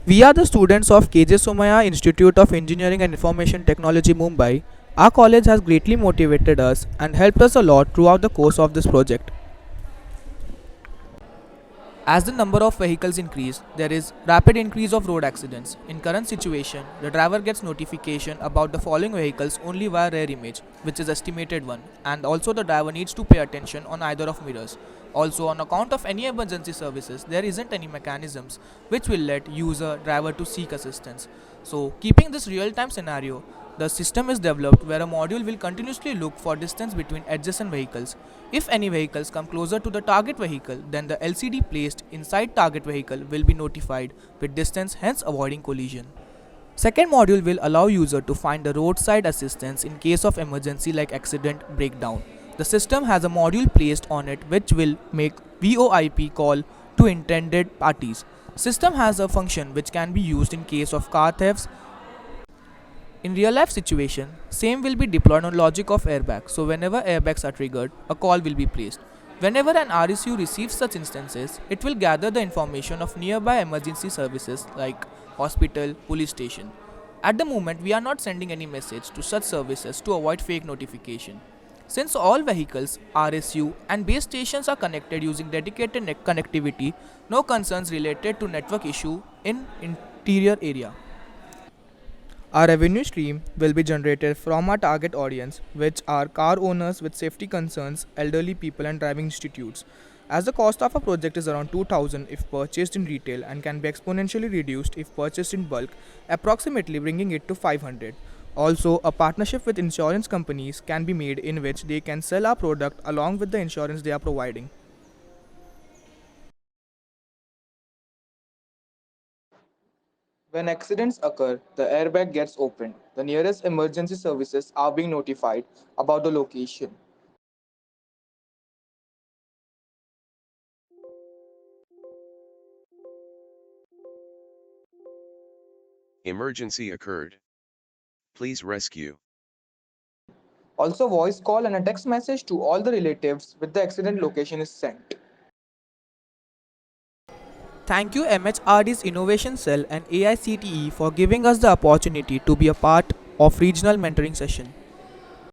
We are the students of KJ Somaya Institute of Engineering and Information Technology, Mumbai. Our college has greatly motivated us and helped us a lot throughout the course of this project. As the number of vehicles increase, there is rapid increase of road accidents. In current situation, the driver gets notification about the following vehicles only via rear image, which is estimated one, and also the driver needs to pay attention on either of mirrors. Also, on account of any emergency services, there isn't any mechanisms which will let user driver to seek assistance. So, keeping this real-time scenario, the system is developed where a module will continuously look for distance between adjacent vehicles. If any vehicles come closer to the target vehicle, then the LCD placed inside target vehicle will be notified with distance, hence avoiding collision. Second module will allow user to find the roadside assistance in case of emergency like accident breakdown. The system has a module placed on it which will make VoIP call to intended parties. System has a function which can be used in case of car thefts. In real life situation, same will be deployed on logic of airbag. So whenever airbags are triggered, a call will be placed. Whenever an RSU receives such instances, it will gather the information of nearby emergency services like hospital, police station. At the moment, we are not sending any message to such services to avoid fake notification. Since all vehicles, RSU and base stations are connected using dedicated net connectivity, no concerns related to network issue in interior area. Our revenue stream will be generated from our target audience, which are car owners with safety concerns, elderly people, and driving institutes. As the cost of a project is around 2000 if purchased in retail and can be exponentially reduced if purchased in bulk, approximately bringing it to 500. Also, a partnership with insurance companies can be made in which they can sell our product along with the insurance they are providing. When accidents occur, the airbag gets opened. The nearest emergency services are being notified about the location. Emergency occurred. Please rescue. Also, voice call and a text message to all the relatives with the accident location is sent. Thank you MHRD's Innovation Cell and AICTE for giving us the opportunity to be a part of regional mentoring session.